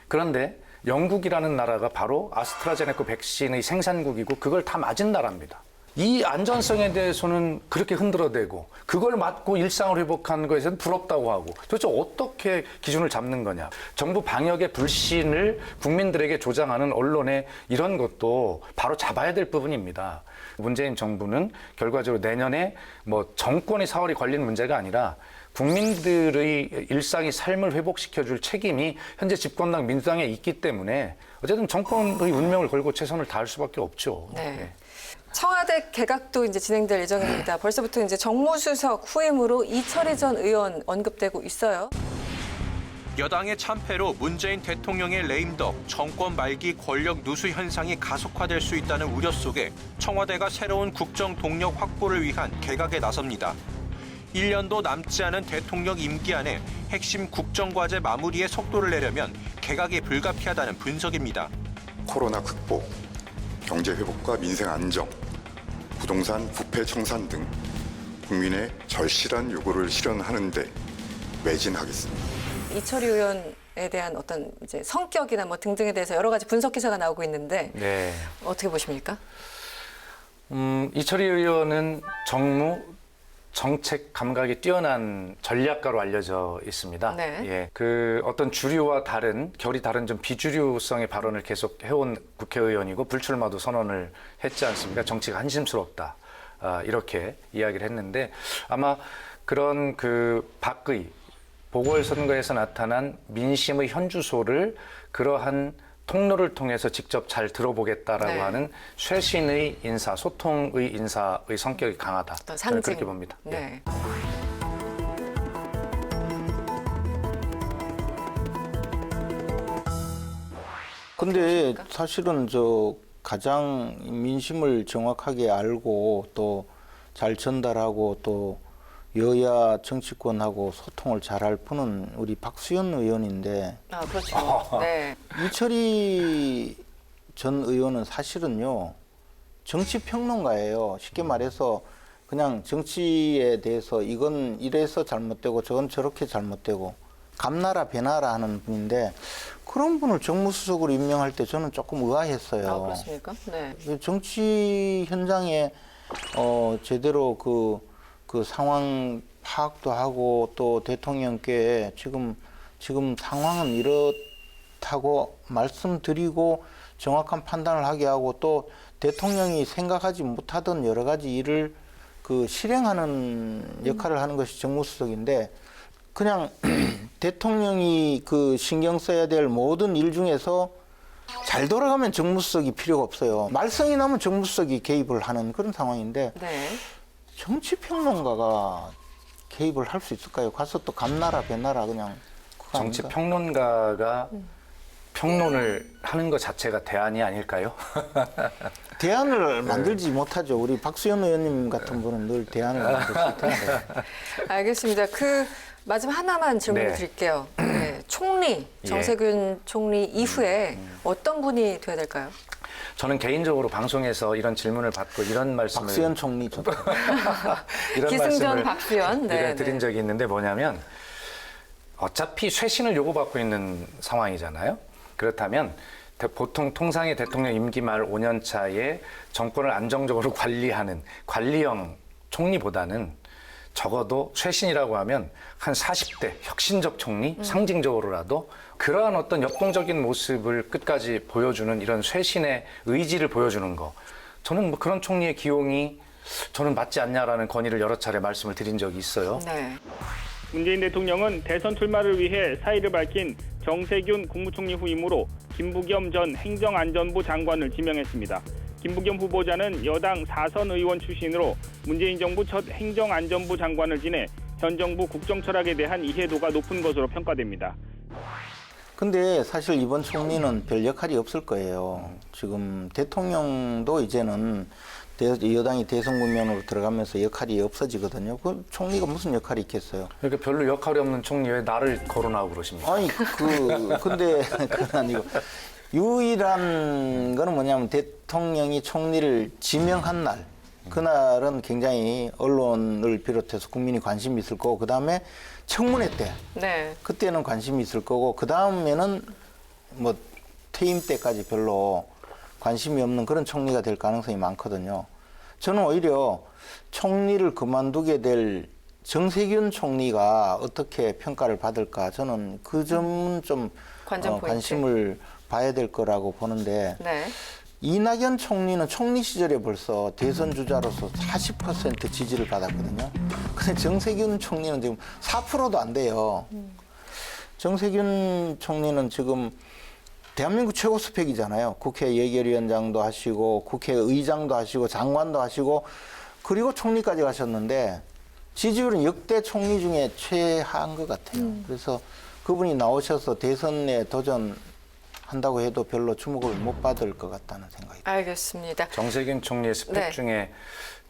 그런데 영국이라는 나라가 바로 아스트라제네카 백신의 생산국이고 그걸 다 맞은 나라입니다. 이 안전성에 대해서는 그렇게 흔들어대고 그걸 맞고 일상을 회복한 것에서는 부럽다고 하고 도대체 어떻게 기준을 잡는 거냐. 정부 방역의 불신을 국민들에게 조장하는 언론의 이런 것도 바로 잡아야 될 부분입니다. 문재인 정부는 결과적으로 내년에 뭐 정권의 사활이 걸린 문제가 아니라 국민들의 일상의 삶을 회복시켜줄 책임이 현재 집권당 민주당에 있기 때문에 어쨌든 정권의 운명을 걸고 최선을 다할 수밖에 없죠. 네. 청와대 개각도 이제 진행될 예정입니다. 벌써부터 이제 정무수석 후임으로 이철희 전 의원 언급되고 있어요. 여당의 참패로 문재인 대통령의 레임덕, 정권 말기 권력 누수 현상이 가속화될 수 있다는 우려 속에 청와대가 새로운 국정 동력 확보를 위한 개각에 나섭니다. 1년도 남지 않은 대통령 임기 안에 핵심 국정과제 마무리에 속도를 내려면 개각이 불가피하다는 분석입니다. 코로나 극복, 경제 회복과 민생 안정, 부동산 부패 청산 등 국민의 절실한 요구를 실현하는 데 매진하겠습니다. 이철희 의원에 대한 어떤 이제 성격이나 뭐 등등에 대해서 여러 가지 분석 기사가 나오고 있는데 네. 어떻게 보십니까? 이철희 의원은 정무 정책 감각이 뛰어난 전략가로 알려져 있습니다. 네. 예, 그 어떤 주류와 다른 결이 다른 좀 비주류성의 발언을 계속 해온 국회의원이고 불출마도 선언을 했지 않습니까? 정치가 한심스럽다 이렇게 이야기를 했는데 아마 그런 그 밖의 보궐선거에서 나타난 민심의 현주소를 그러한 통로를 통해서 직접 잘 들어보겠다라고 네. 하는 쇄신의 인사, 소통의 인사의 성격이 강하다. 어떤 저는 상징. 그렇게 봅니다. 네. 근데 사실은 저 가장 민심을 정확하게 알고 또 잘 전달하고 또 여야 정치권하고 소통을 잘할 분은 우리 박수현 의원인데. 아, 그렇죠. 네. 이철희 전 의원은 사실은요, 정치평론가예요. 쉽게 말해서 그냥 정치에 대해서 이건 이래서 잘못되고 저건 저렇게 잘못되고 감나라 배나라 하는 분인데 그런 분을 정무수석으로 임명할 때 저는 조금 의아했어요. 아, 그렇습니까? 네. 정치 현장에 제대로 그 상황 파악도 하고 또 대통령께 지금 상황은 이렇다고 말씀드리고 정확한 판단을 하게 하고 또 대통령이 생각하지 못하던 여러 가지 일을 그 실행하는 역할을 하는 것이 정무수석인데 그냥 대통령이 그 신경 써야 될 모든 일 중에서 잘 돌아가면 정무수석이 필요가 없어요. 말썽이 나면 정무수석이 개입을 하는 그런 상황인데 네. 정치평론가가 개입을 할 수 있을까요? 가서 또 감나라 배나라 그냥 그거 아닙니까? 정치평론가가 평론을 하는 것 자체가 대안이 아닐까요? 대안을 만들지 못하죠. 우리 박수현 의원님 같은 분은 늘 대안을 만드실 텐데. 알겠습니다. 그 마지막 하나만 질문을 네. 드릴게요. 네. 총리, 정세균 총리 이후에 어떤 분이 돼야 될까요? 저는 개인적으로 방송에서 이런 질문을 받고 이런 말씀을 박수현 총리 좋다. 이런 기승전 말씀을 박수현. 네, 드린 적이 있는데 뭐냐면 어차피 쇄신을 요구받고 있는 상황이잖아요. 그렇다면 보통 통상의 대통령 임기 말 5년 차에 정권을 안정적으로 관리하는 관리형 총리보다는 적어도 쇄신이라고 하면 한 40대 혁신적 총리, 상징적으로라도 그러한 어떤 역동적인 모습을 끝까지 보여주는 이런 쇄신의 의지를 보여주는 거. 저는 뭐 그런 총리의 기용이 저는 맞지 않냐라는 건의를 여러 차례 말씀을 드린 적이 있어요. 네. 문재인 대통령은 대선 출마를 위해 사의를 밝힌 정세균 국무총리 후임으로 김부겸 전 행정안전부 장관을 지명했습니다. 김부겸 후보자는 여당 4선 의원 출신으로 문재인 정부 첫 행정안전부 장관을 지내 현 정부 국정 철학에 대한 이해도가 높은 것으로 평가됩니다. 근데 사실 이번 총리는 별 역할이 없을 거예요. 지금 대통령도 이제는 여당이 대선 국면으로 들어가면서 역할이 없어지거든요. 그 총리가 무슨 역할이 있겠어요? 그러니까 별로 역할이 없는 총리 왜 나를 거론하고 그러십니까? 아니, 근데 그건 아니고. 유일한 거는 뭐냐면 대통령이 총리를 지명한 날, 그날은 굉장히 언론을 비롯해서 국민이 관심이 있을 거고, 그 다음에 청문회 때, 네. 그때는 관심이 있을 거고, 그 다음에는 뭐 퇴임 때까지 별로 관심이 없는 그런 총리가 될 가능성이 많거든요. 저는 오히려 총리를 그만두게 될 정세균 총리가 어떻게 평가를 받을까, 저는 그 점은 좀 관심을 봐야 될 거라고 보는데, 네. 이낙연 총리는 총리 시절에 벌써 대선 주자로서 40% 지지를 받았거든요. 근데 정세균 총리는 지금 4%도 안 돼요. 정세균 총리는 지금 대한민국 최고 스펙이잖아요. 국회 예결위원장도 하시고 국회의장도 하시고 장관도 하시고 그리고 총리까지 가셨는데 지지율은 역대 총리 중에 최하인 것 같아요. 그래서 그분이 나오셔서 대선에 도전한다고 해도 별로 주목을 못 받을 것 같다는 생각이 듭니다. 알겠습니다. 정세균 총리의 스펙 네. 중에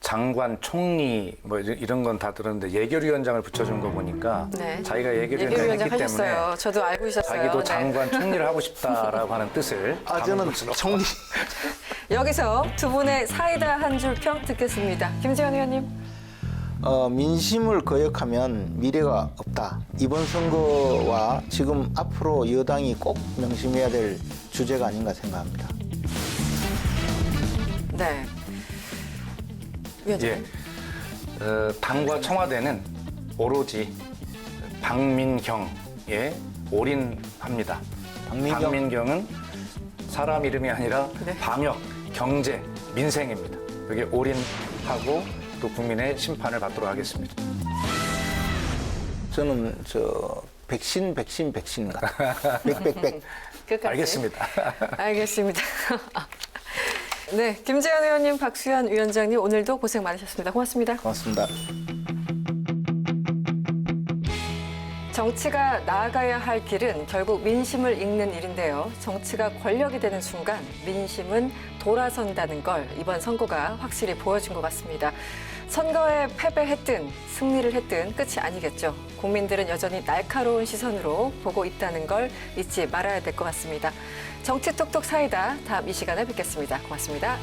장관, 총리 뭐 이런 건 다 들었는데 예결위원장을 붙여준 거 보니까 네. 자기가 예결위원장 예결위원장 했기 하셨어요. 때문에 저도 알고 있었어요. 자기도 네. 장관, 총리를 하고 싶다라고 하는 뜻을 저는 총리 여기서 두 분의 사이다 한 줄 평 듣겠습니다. 김재현 의원님. 민심을 거역하면 미래가 없다. 이번 선거와 지금 앞으로 여당이 꼭 명심해야 될 주제가 아닌가 생각합니다. 네. 위원장님. 당과 청와대는 오로지 박민경에 올인합니다. 박민경은 사람 이름이 아니라 네. 방역, 경제, 민생입니다. 여기에 올인하고 또 국민의 심판을 받도록 하겠습니다. 저는 백신 같아요. 백백백. 끝까지. 알겠습니다. 알겠습니다. 네, 김재현 의원님, 박수현 위원장님 오늘도 고생 많으셨습니다. 고맙습니다. 고맙습니다. 정치가 나아가야 할 길은 결국 민심을 읽는 일인데요. 정치가 권력이 되는 순간 민심은 돌아선다는 걸 이번 선거가 확실히 보여준 것 같습니다. 선거에 패배했든 승리를 했든 끝이 아니겠죠. 국민들은 여전히 날카로운 시선으로 보고 있다는 걸 잊지 말아야 될 것 같습니다. 정치 톡톡 사이다. 다음 이 시간에 뵙겠습니다. 고맙습니다.